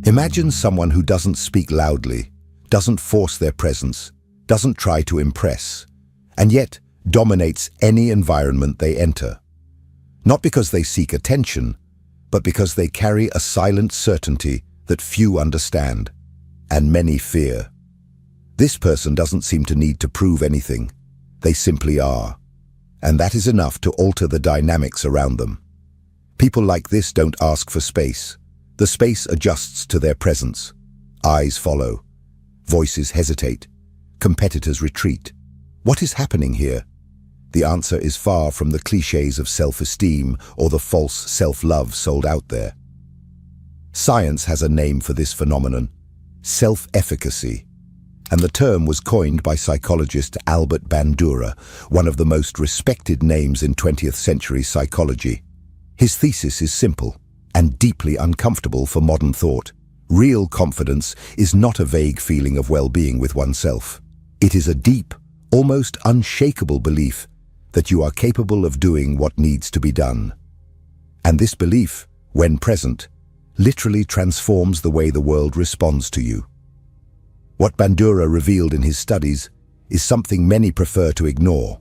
Imagine someone who doesn't speak loudly, doesn't force their presence, doesn't try to impress, and yet dominates any environment they enter. Not because they seek attention, but because they carry a silent certainty that few understand, and many fear. This person doesn't seem to need to prove anything. They simply are. And that is enough to alter the dynamics around them. People like this don't ask for space. The space adjusts to their presence. Eyes follow. Voices hesitate. Competitors retreat. What is happening here? The answer is far from the clichés of self-esteem or the false self-love sold out there. Science has a name for this phenomenon: self-efficacy. And the term was coined by psychologist Albert Bandura, one of the most respected names in 20th century psychology. His thesis is simple and deeply uncomfortable for modern thought. Real confidence is not a vague feeling of well-being with oneself. It is a deep, almost unshakable belief that you are capable of doing what needs to be done. And this belief, when present, literally transforms the way the world responds to you. What Bandura revealed in his studies is something many prefer to ignore.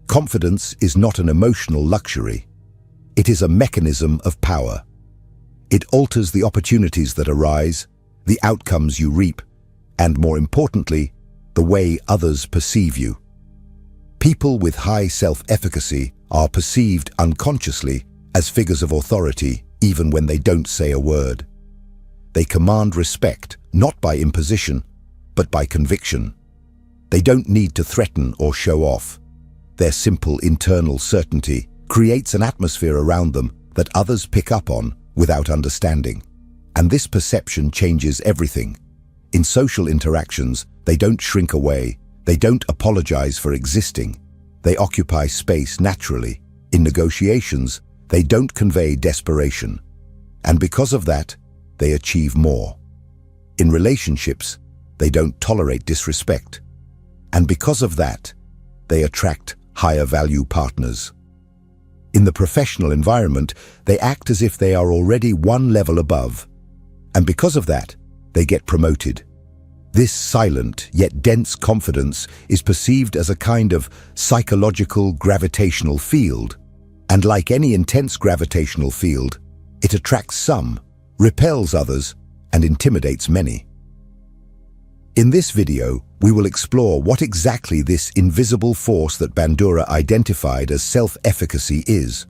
Confidence is not an emotional luxury. It is a mechanism of power. It alters the opportunities that arise, the outcomes you reap, and more importantly, the way others perceive you. People with high self-efficacy are perceived unconsciously as figures of authority even when they don't say a word. They command respect, not by imposition, but by conviction. They don't need to threaten or show off. Their simple internal certainty creates an atmosphere around them that others pick up on without understanding. And this perception changes everything. In social interactions, they don't shrink away. They don't apologize for existing. They occupy space naturally. In negotiations, they don't convey desperation. And because of that, they achieve more. In relationships, they don't tolerate disrespect. And because of that, they attract higher value partners. In the professional environment, they act as if they are already one level above. And because of that, they get promoted. This silent yet dense confidence is perceived as a kind of psychological gravitational field. And like any intense gravitational field, it attracts some, repels others, and intimidates many. In this video, we will explore what exactly this invisible force that Bandura identified as self-efficacy is.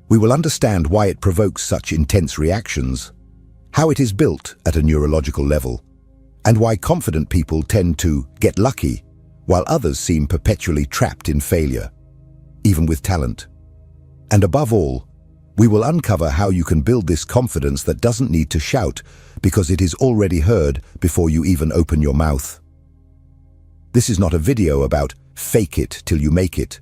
We will understand why it provokes such intense reactions, how it is built at a neurological level, and why confident people tend to get lucky while others seem perpetually trapped in failure, even with talent. And above all, we will uncover how you can build this confidence that doesn't need to shout because it is already heard before you even open your mouth. This is not a video about fake it till you make it.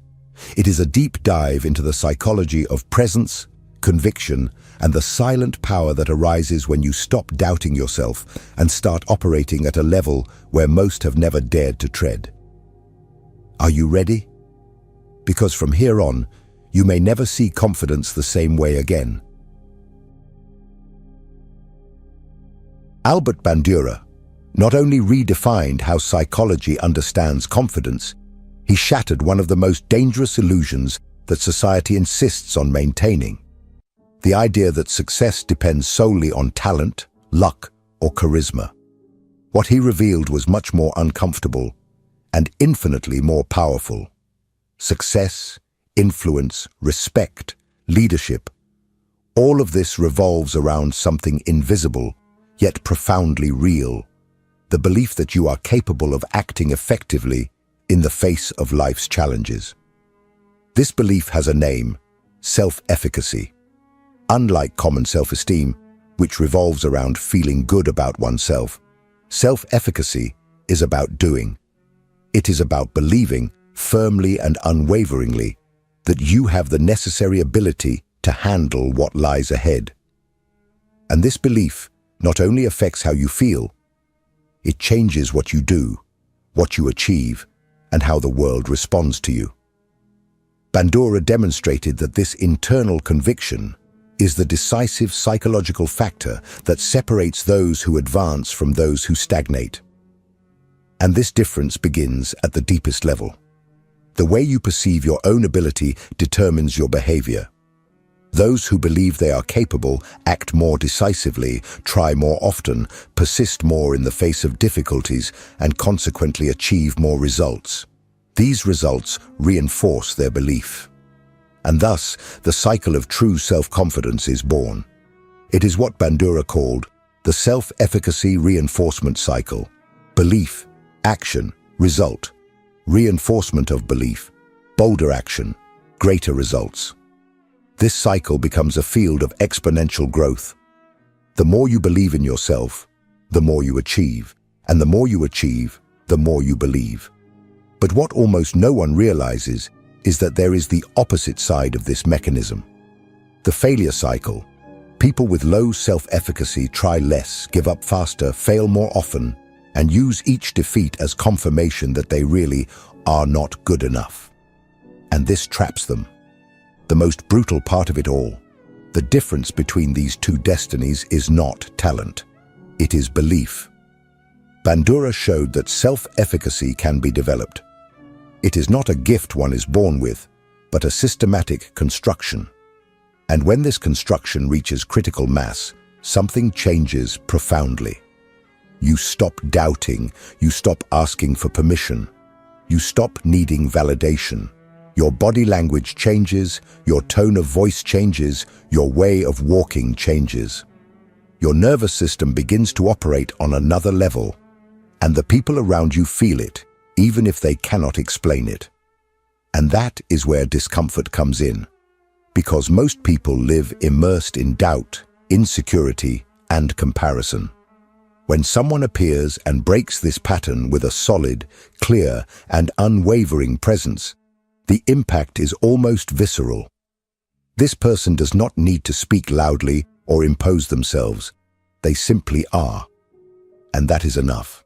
It is a deep dive into the psychology of presence, conviction, and the silent power that arises when you stop doubting yourself and start operating at a level where most have never dared to tread. Are you ready? Because from here on, you may never see confidence the same way again. Albert Bandura not only redefined how psychology understands confidence, he shattered one of the most dangerous illusions that society insists on maintaining: the idea that success depends solely on talent, luck, or charisma. What he revealed was much more uncomfortable and infinitely more powerful. Success, influence, respect, leadership, all of this revolves around something invisible, yet profoundly real: the belief that you are capable of acting effectively in the face of life's challenges. This belief has a name: self-efficacy. Unlike common self-esteem, which revolves around feeling good about oneself, self-efficacy is about doing. It is about believing firmly and unwaveringly that you have the necessary ability to handle what lies ahead. And this belief not only affects how you feel, it changes what you do, what you achieve, and how the world responds to you. Bandura demonstrated that this internal conviction, is the decisive psychological factor that separates those who advance from those who stagnate. And this difference begins at the deepest level. The way you perceive your own ability determines your behavior. Those who believe they are capable act more decisively, try more often, persist more in the face of difficulties, and consequently achieve more results. These results reinforce their belief. And thus, the cycle of true self-confidence is born. It is what Bandura called the self-efficacy reinforcement cycle. Belief, action, result. Reinforcement of belief, bolder action, greater results. This cycle becomes a field of exponential growth. The more you believe in yourself, the more you achieve, and the more you achieve, the more you believe. But what almost no one realizes is that there is the opposite side of this mechanism. The failure cycle. People with low self-efficacy try less, give up faster, fail more often, and use each defeat as confirmation that they really are not good enough. And this traps them. The most brutal part of it all, the difference between these two destinies is not talent. It is belief. Bandura showed that self-efficacy can be developed. It is not a gift one is born with, but a systematic construction. And when this construction reaches critical mass, something changes profoundly. You stop doubting, you stop asking for permission, you stop needing validation. Your body language changes, your tone of voice changes, your way of walking changes. Your nervous system begins to operate on another level, and the people around you feel it, even if they cannot explain it. And that is where discomfort comes in, because most people live immersed in doubt, insecurity, and comparison. When someone appears and breaks this pattern with a solid, clear, and unwavering presence, the impact is almost visceral. This person does not need to speak loudly or impose themselves. They simply are. And that is enough.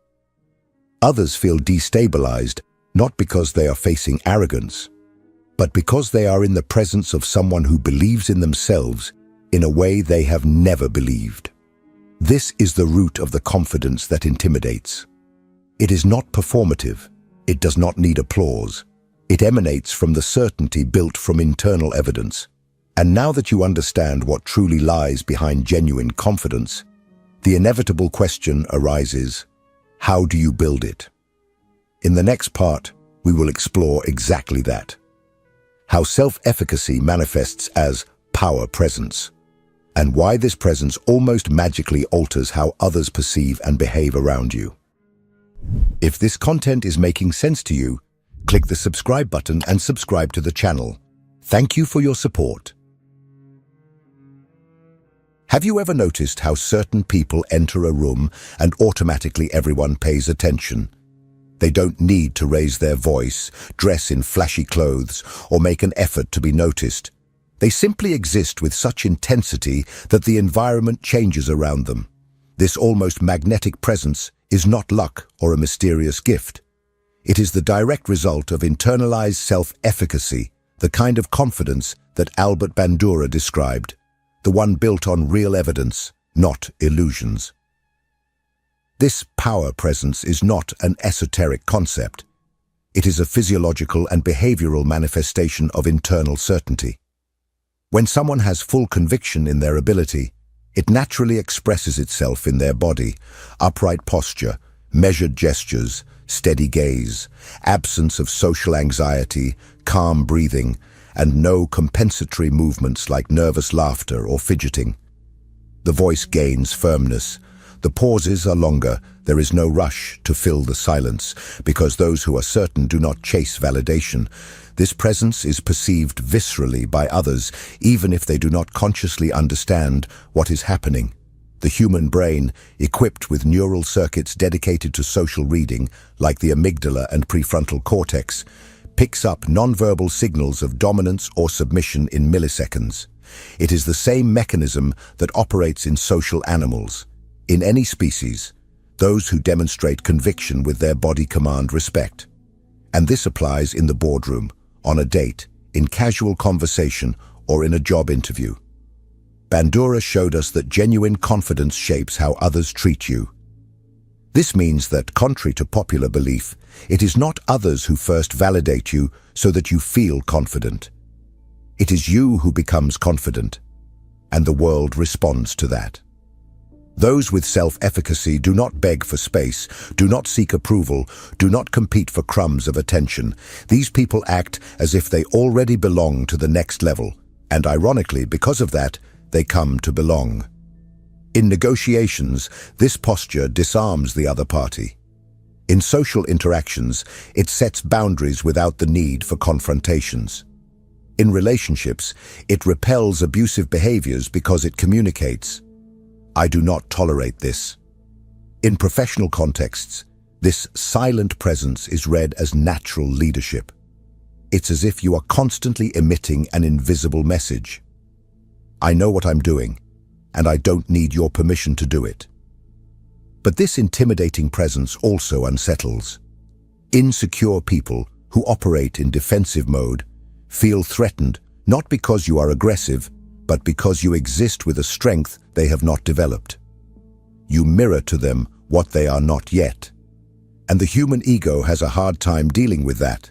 Others feel destabilized, not because they are facing arrogance, but because they are in the presence of someone who believes in themselves in a way they have never believed. This is the root of the confidence that intimidates. It is not performative. It does not need applause. It emanates from the certainty built from internal evidence. And now that you understand what truly lies behind genuine confidence, the inevitable question arises: how do you build it? In the next part, we will explore exactly that. How self-efficacy manifests as power presence, and why this presence almost magically alters how others perceive and behave around you. If this content is making sense to you, click the subscribe button and subscribe to the channel. Thank you for your support. Have you ever noticed how certain people enter a room and automatically everyone pays attention? They don't need to raise their voice, dress in flashy clothes, or make an effort to be noticed. They simply exist with such intensity that the environment changes around them. This almost magnetic presence is not luck or a mysterious gift. It is the direct result of internalized self-efficacy, the kind of confidence that Albert Bandura described, the one built on real evidence, not illusions. This power presence is not an esoteric concept. It is a physiological and behavioral manifestation of internal certainty. When someone has full conviction in their ability, it naturally expresses itself in their body: upright posture, measured gestures, steady gaze, absence of social anxiety, calm breathing, and no compensatory movements like nervous laughter or fidgeting. The voice gains firmness. The pauses are longer. There is no rush to fill the silence, because those who are certain do not chase validation. This presence is perceived viscerally by others, even if they do not consciously understand what is happening. The human brain, equipped with neural circuits dedicated to social reading, like the amygdala and prefrontal cortex, picks up nonverbal signals of dominance or submission in milliseconds. It is the same mechanism that operates in social animals. In any species, those who demonstrate conviction with their body command respect. And this applies in the boardroom, on a date, in casual conversation, or in a job interview. Bandura showed us that genuine confidence shapes how others treat you. This means that, contrary to popular belief, it is not others who first validate you so that you feel confident. It is you who becomes confident, and the world responds to that. Those with self-efficacy do not beg for space, do not seek approval, do not compete for crumbs of attention. These people act as if they already belong to the next level, and ironically, because of that, they come to belong. In negotiations, this posture disarms the other party. In social interactions, it sets boundaries without the need for confrontations. In relationships, it repels abusive behaviors because it communicates, "I do not tolerate this." In professional contexts, this silent presence is read as natural leadership. It's as if you are constantly emitting an invisible message. "I know what I'm doing, and I don't need your permission to do it." But this intimidating presence also unsettles. Insecure people who operate in defensive mode feel threatened not because you are aggressive, but because you exist with a strength they have not developed. You mirror to them what they are not yet. And the human ego has a hard time dealing with that.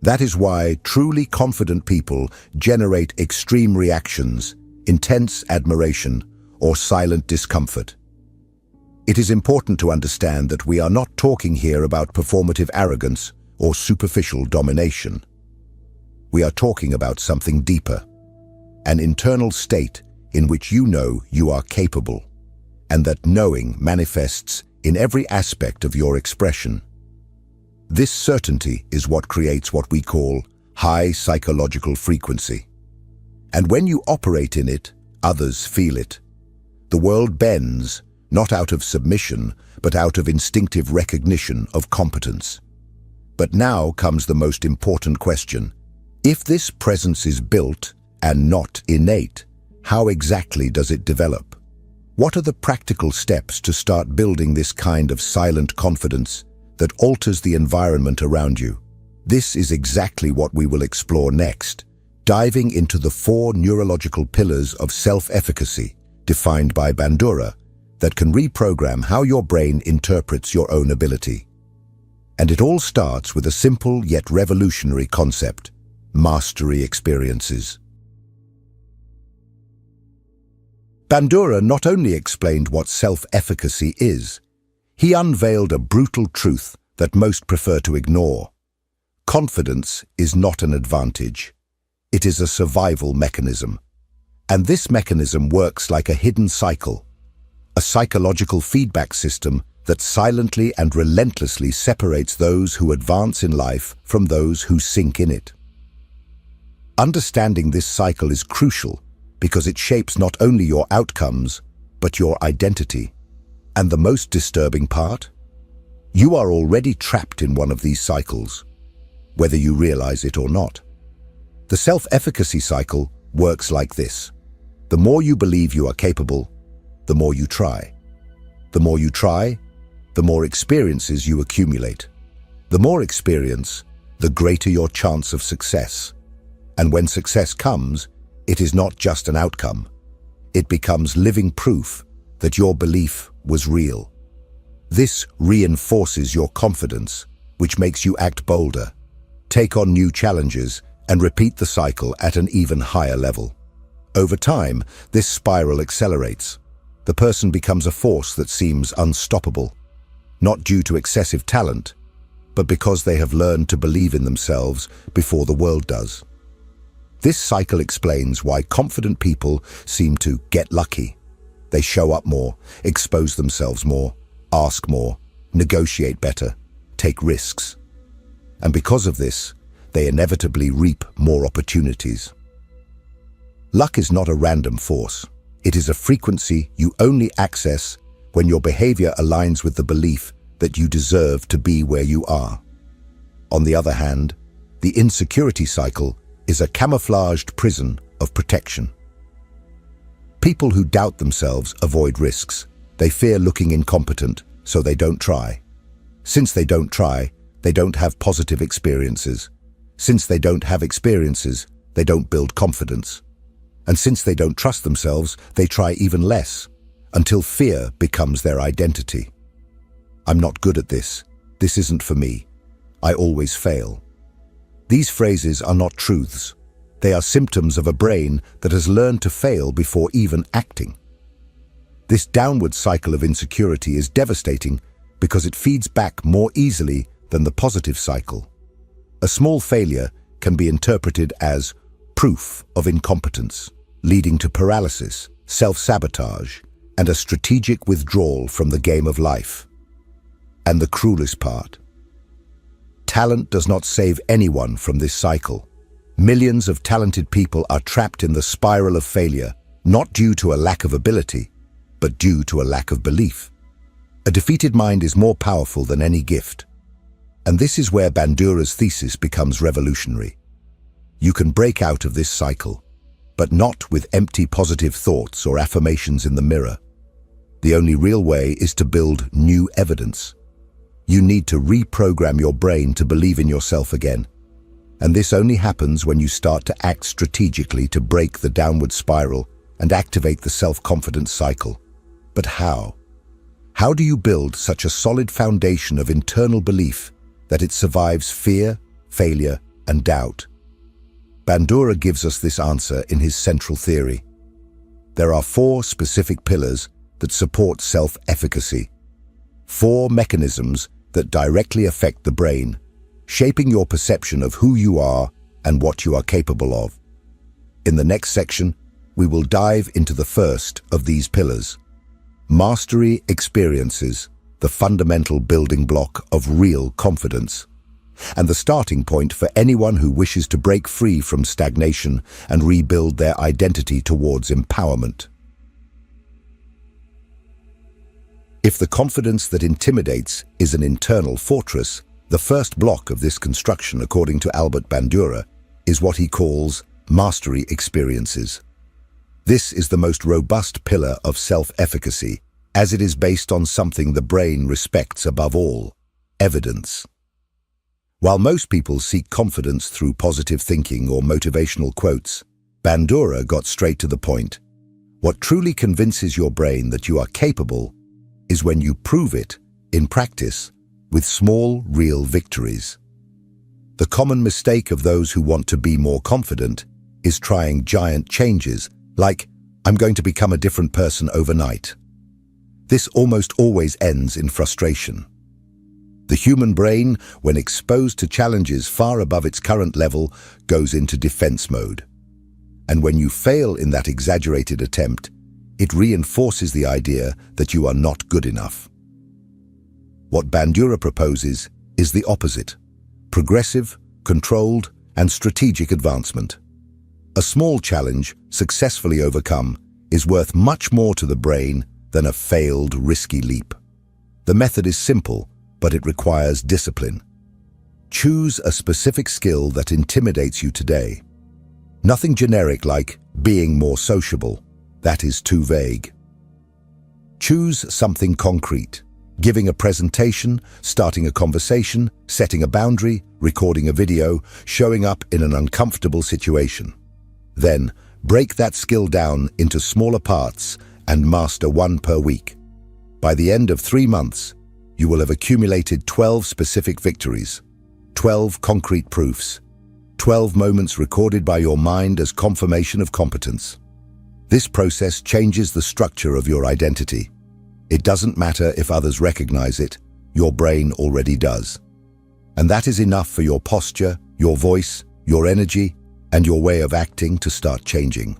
That is why truly confident people generate extreme reactions, intense admiration, or silent discomfort. It is important to understand that we are not talking here about performative arrogance or superficial domination. We are talking about something deeper. An internal state in which you know you are capable, and that knowing manifests in every aspect of your expression. This certainty is what creates what we call high psychological frequency. And when you operate in it, others feel it. The world bends, not out of submission, but out of instinctive recognition of competence. But now comes the most important question. If this presence is built, and not innate, how exactly does it develop? What are the practical steps to start building this kind of silent confidence that alters the environment around you? This is exactly what we will explore next, diving into the 4 neurological pillars of self-efficacy, defined by Bandura, that can reprogram how your brain interprets your own ability. And it all starts with a simple yet revolutionary concept: mastery experiences. Bandura not only explained what self-efficacy is, he unveiled a brutal truth that most prefer to ignore. Confidence is not an advantage. It is a survival mechanism. And this mechanism works like a hidden cycle, a psychological feedback system that silently and relentlessly separates those who advance in life from those who sink in it. Understanding this cycle is crucial because it shapes not only your outcomes, but your identity. And the most disturbing part? You are already trapped in one of these cycles, whether you realize it or not. The self-efficacy cycle works like this. The more you believe you are capable, the more you try. The more you try, the more experiences you accumulate. The more experience, the greater your chance of success. And when success comes, it is not just an outcome. It becomes living proof that your belief was real. This reinforces your confidence, which makes you act bolder, take on new challenges, and repeat the cycle at an even higher level. Over time, this spiral accelerates. The person becomes a force that seems unstoppable, not due to excessive talent, but because they have learned to believe in themselves before the world does. This cycle explains why confident people seem to get lucky. They show up more, expose themselves more, ask more, negotiate better, take risks. And because of this, they inevitably reap more opportunities. Luck is not a random force. It is a frequency you only access when your behavior aligns with the belief that you deserve to be where you are. On the other hand, the insecurity cycle is a camouflaged prison of protection. People who doubt themselves avoid risks. They fear looking incompetent, so they don't try. Since they don't try, they don't have positive experiences. Since they don't have experiences, they don't build confidence. And since they don't trust themselves, they try even less, until fear becomes their identity. I'm not good at this. This isn't for me. I always fail. These phrases are not truths. They are symptoms of a brain that has learned to fail before even acting. This downward cycle of insecurity is devastating because it feeds back more easily than the positive cycle. A small failure can be interpreted as proof of incompetence, leading to paralysis, self-sabotage, and a strategic withdrawal from the game of life. And the cruelest part: talent does not save anyone from this cycle. Millions of talented people are trapped in the spiral of failure, not due to a lack of ability, but due to a lack of belief. A defeated mind is more powerful than any gift. And this is where Bandura's thesis becomes revolutionary. You can break out of this cycle, but not with empty positive thoughts or affirmations in the mirror. The only real way is to build new evidence. You need to reprogram your brain to believe in yourself again. And this only happens when you start to act strategically to break the downward spiral and activate the self-confidence cycle. But how? How do you build such a solid foundation of internal belief that it survives fear, failure, and doubt? Bandura gives us this answer in his central theory. There are 4 specific pillars that support self-efficacy. 4 mechanisms that directly affect the brain, shaping your perception of who you are and what you are capable of. In the next section, we will dive into the first of these pillars. Mastery experiences, the fundamental building block of real confidence, and the starting point for anyone who wishes to break free from stagnation and rebuild their identity towards empowerment. If the confidence that intimidates is an internal fortress, the first block of this construction, according to Albert Bandura, is what he calls mastery experiences. This is the most robust pillar of self-efficacy, as it is based on something the brain respects above all: evidence. While most people seek confidence through positive thinking or motivational quotes, Bandura got straight to the point. What truly convinces your brain that you are capable is when you prove it in practice with small, real victories. The common mistake of those who want to be more confident is trying giant changes, like, I'm going to become a different person overnight. This almost always ends in frustration. The human brain, when exposed to challenges far above its current level, goes into defense mode. And when you fail in that exaggerated attempt, it reinforces the idea that you are not good enough. What Bandura proposes is the opposite: progressive, controlled, and strategic advancement. A small challenge, successfully overcome, is worth much more to the brain than a failed, risky leap. The method is simple, but it requires discipline. Choose a specific skill that intimidates you today. Nothing generic like being more sociable. That is too vague. Choose something concrete: giving a presentation, starting a conversation, setting a boundary, recording a video, showing up in an uncomfortable situation. Then, break that skill down into smaller parts and master one per week. By the end of 3 months, you will have accumulated 12 specific victories, 12 concrete proofs, 12 moments recorded by your mind as confirmation of competence. This process changes the structure of your identity. It doesn't matter if others recognize it, your brain already does. And that is enough for your posture, your voice, your energy, and your way of acting to start changing.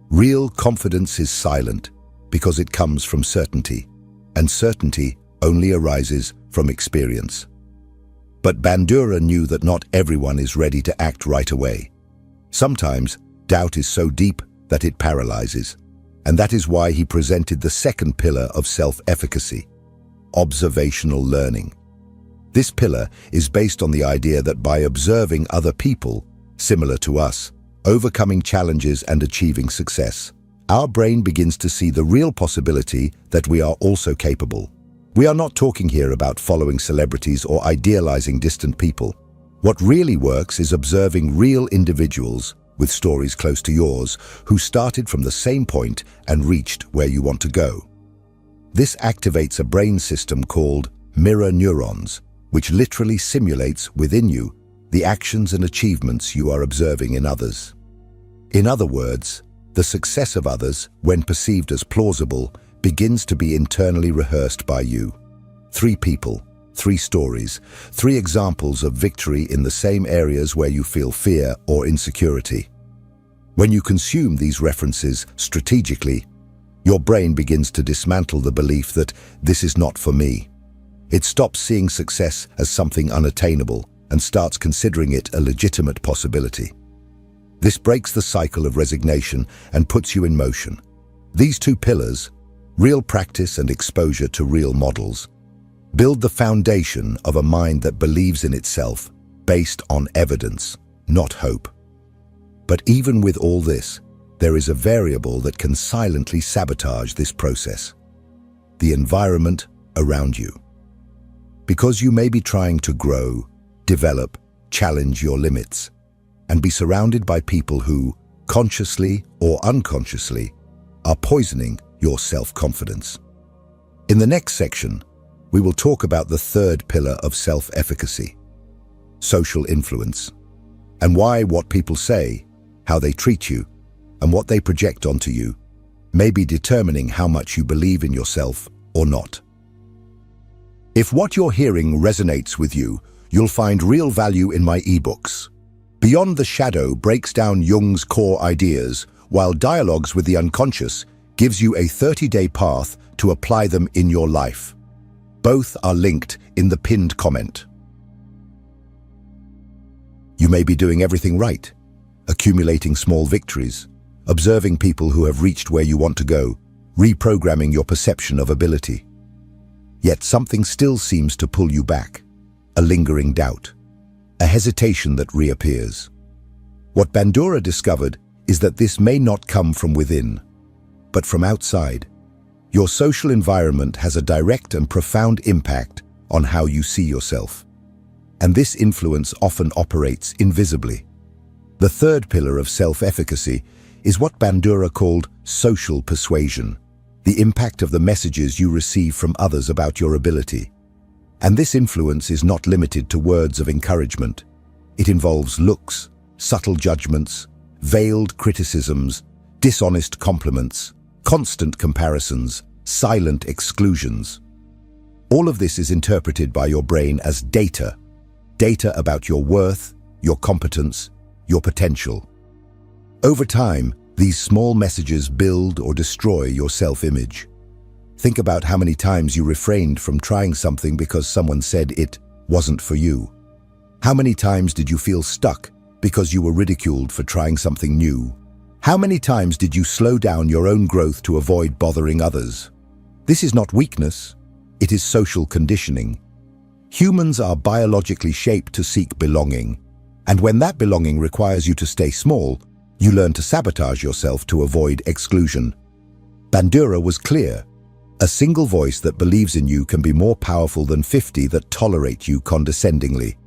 Real confidence is silent because it comes from certainty, and certainty only arises from experience. But Bandura knew that not everyone is ready to act right away. Sometimes doubt is so deep that it paralyzes, and that is why he presented the second pillar of self-efficacy: observational learning. This pillar is based on the idea that by observing other people, similar to us, overcoming challenges and achieving success, our brain begins to see the real possibility that we are also capable. We are not talking here about following celebrities or idealizing distant people. What really works is observing real individuals with stories close to yours, who started from the same point and reached where you want to go. This activates a brain system called mirror neurons, which literally simulates within you the actions and achievements you are observing in others. In other words, the success of others, when perceived as plausible, begins to be internally rehearsed by you. 3 people, 3 stories, 3 examples of victory in the same areas where you feel fear or insecurity. When you consume these references strategically, your brain begins to dismantle the belief that this is not for me. It stops seeing success as something unattainable and starts considering it a legitimate possibility. This breaks the cycle of resignation and puts you in motion. These 2 pillars, real practice and exposure to real models, build the foundation of a mind that believes in itself based on evidence, not hope. But even with all this, there is a variable that can silently sabotage this process: the environment around you. Because you may be trying to grow, develop, challenge your limits, and be surrounded by people who, consciously or unconsciously, are poisoning your self-confidence. In the next section, we will talk about the 3rd pillar of self-efficacy, social influence, and why what people say, how they treat you, and what they project onto you may be determining how much you believe in yourself or not. If what you're hearing resonates with you, you'll find real value in my ebooks. Beyond the Shadow breaks down Jung's core ideas, while Dialogues with the Unconscious gives you a 30-day path to apply them in your life. Both are linked in the pinned comment. You may be doing everything right, accumulating small victories, observing people who have reached where you want to go, reprogramming your perception of ability. Yet something still seems to pull you back, a lingering doubt, a hesitation that reappears. What Bandura discovered is that this may not come from within, but from outside. Your social environment has a direct and profound impact on how you see yourself, and this influence often operates invisibly. The 3rd pillar of self-efficacy is what Bandura called social persuasion, the impact of the messages you receive from others about your ability. And this influence is not limited to words of encouragement. It involves looks, subtle judgments, veiled criticisms, dishonest compliments, constant comparisons, silent exclusions. All of this is interpreted by your brain as data about your worth, your competence, your potential. Over time, these small messages build or destroy your self-image. Think about how many times you refrained from trying something because someone said it wasn't for you. How many times did you feel stuck because you were ridiculed for trying something new? How many times did you slow down your own growth to avoid bothering others? This is not weakness, it is social conditioning. Humans are biologically shaped to seek belonging, and when that belonging requires you to stay small, you learn to sabotage yourself to avoid exclusion. Bandura was clear. A single voice that believes in you can be more powerful than 50 that tolerate you condescendingly.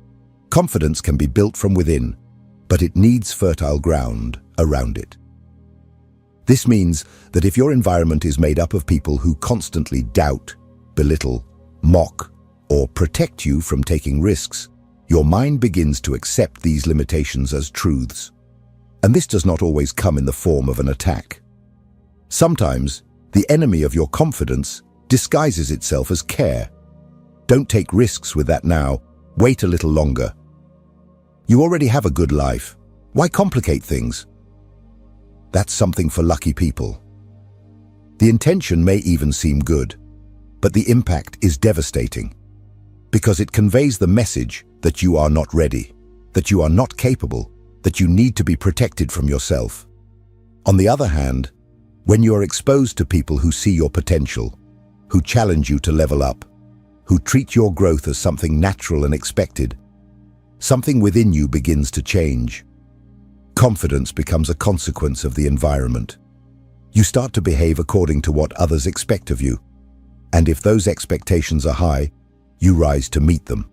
Confidence can be built from within, but it needs fertile ground around it. This means that if your environment is made up of people who constantly doubt, belittle, mock, or protect you from taking risks, your mind begins to accept these limitations as truths. And this does not always come in the form of an attack. Sometimes, the enemy of your confidence disguises itself as care. Don't take risks with that now. Wait a little longer. You already have a good life. Why complicate things? That's something for lucky people. The intention may even seem good, but the impact is devastating because it conveys the message that you are not ready, that you are not capable, that you need to be protected from yourself. On the other hand, when you are exposed to people who see your potential, who challenge you to level up, who treat your growth as something natural and expected, something within you begins to change. Confidence becomes a consequence of the environment. You start to behave according to what others expect of you, and if those expectations are high, you rise to meet them.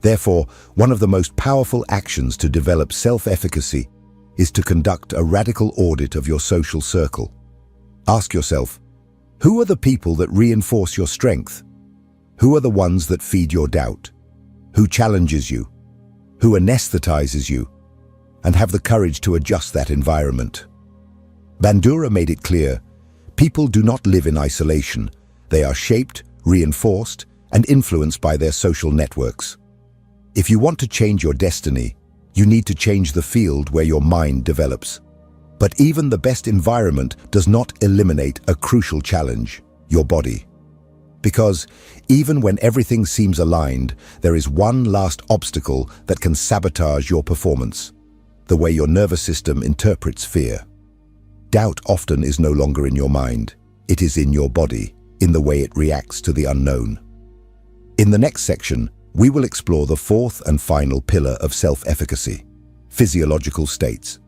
Therefore, one of the most powerful actions to develop self-efficacy is to conduct a radical audit of your social circle. Ask yourself, who are the people that reinforce your strength? Who are the ones that feed your doubt? Who challenges you? Who anesthetizes you? And have the courage to adjust that environment. Bandura made it clear, people do not live in isolation. They are shaped, reinforced, and influenced by their social networks. If you want to change your destiny, you need to change the field where your mind develops. But even the best environment does not eliminate a crucial challenge, your body. Because even when everything seems aligned, there is one last obstacle that can sabotage your performance: the way your nervous system interprets fear. Doubt often is no longer in your mind. It is in your body, in the way it reacts to the unknown. In the next section, we will explore the fourth and final pillar of self-efficacy, physiological states,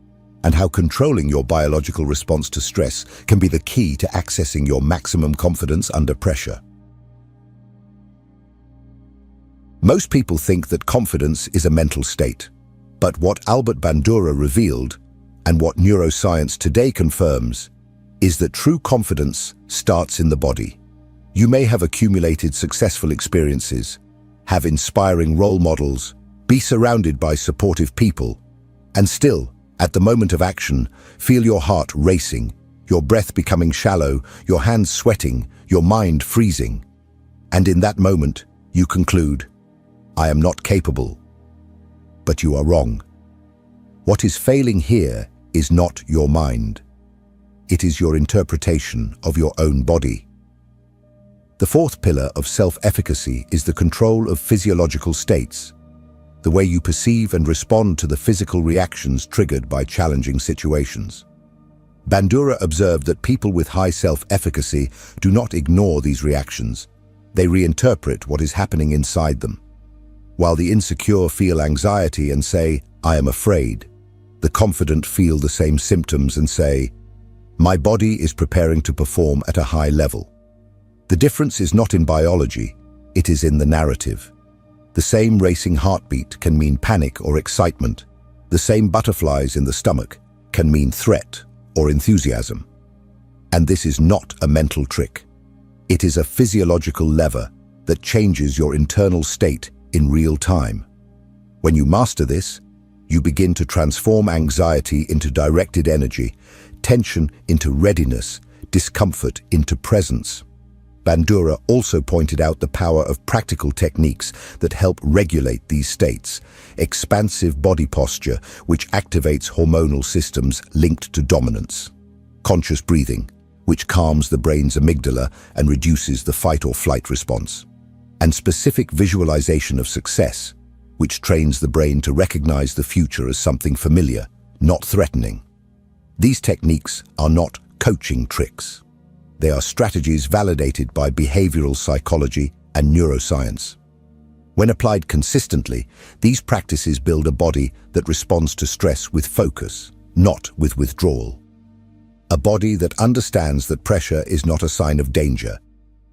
and how controlling your biological response to stress can be the key to accessing your maximum confidence under pressure. Most people think that confidence is a mental state, but what Albert Bandura revealed, and what neuroscience today confirms, is that true confidence starts in the body. You may have accumulated successful experiences, have inspiring role models, be surrounded by supportive people, and still, at the moment of action, feel your heart racing, your breath becoming shallow, your hands sweating, your mind freezing. And in that moment, you conclude, I am not capable. But you are wrong. What is failing here is not your mind. It is your interpretation of your own body. The fourth pillar of self-efficacy is the control of physiological states, the way you perceive and respond to the physical reactions triggered by challenging situations. Bandura observed that people with high self-efficacy do not ignore these reactions. They reinterpret what is happening inside them. While the insecure feel anxiety and say, I am afraid, the confident feel the same symptoms and say, my body is preparing to perform at a high level. The difference is not in biology, it is in the narrative. The same racing heartbeat can mean panic or excitement. The same butterflies in the stomach can mean threat or enthusiasm. And this is not a mental trick. It is a physiological lever that changes your internal state in real time. When you master this, you begin to transform anxiety into directed energy, tension into readiness, discomfort into presence. Bandura also pointed out the power of practical techniques that help regulate these states. Expansive body posture, which activates hormonal systems linked to dominance. Conscious breathing, which calms the brain's amygdala and reduces the fight or flight response. And specific visualization of success, which trains the brain to recognize the future as something familiar, not threatening. These techniques are not coaching tricks. They are strategies validated by behavioral psychology and neuroscience. When applied consistently, these practices build a body that responds to stress with focus, not with withdrawal. A body that understands that pressure is not a sign of danger.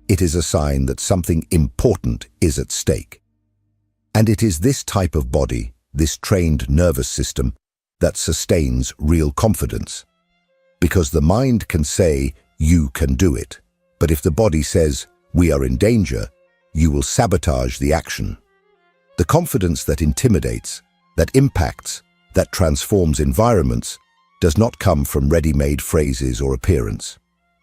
It is a sign that something important is at stake. And it is this type of body, this trained nervous system, that sustains real confidence. Because the mind can say, you can do it. But if the body says, we are in danger, you will sabotage the action. The confidence that intimidates, that impacts, that transforms environments, does not come from ready-made phrases or appearance.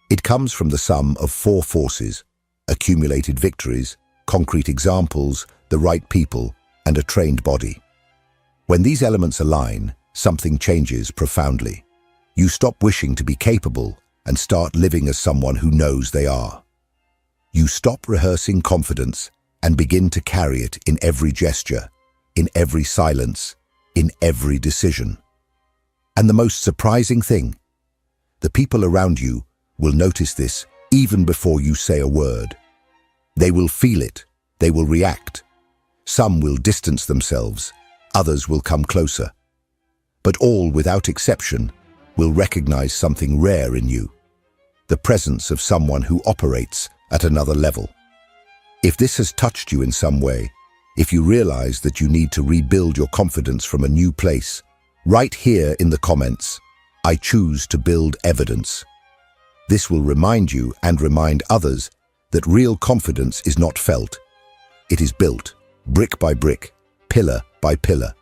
It comes from the sum of four forces: accumulated victories, concrete examples, the right people, and a trained body. When these elements align, something changes profoundly. You stop wishing to be capable and start living as someone who knows they are. You stop rehearsing confidence and begin to carry it in every gesture, in every silence, in every decision. And the most surprising thing, the people around you will notice this even before you say a word. They will feel it, they will react. Some will distance themselves, others will come closer. But all, without exception, will recognize something rare in you: the presence of someone who operates at another level. If this has touched you in some way, if you realize that you need to rebuild your confidence from a new place, Write here in the comments, "I choose to build evidence." This will remind you and remind others that real confidence is not felt. It is built, brick by brick, pillar by pillar.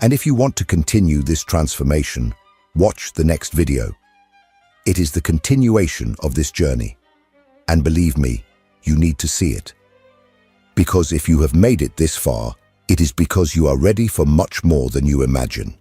And if you want to continue this transformation, watch the next video. It is the continuation of this journey. And believe me, you need to see it. Because if you have made it this far, it is because you are ready for much more than you imagine.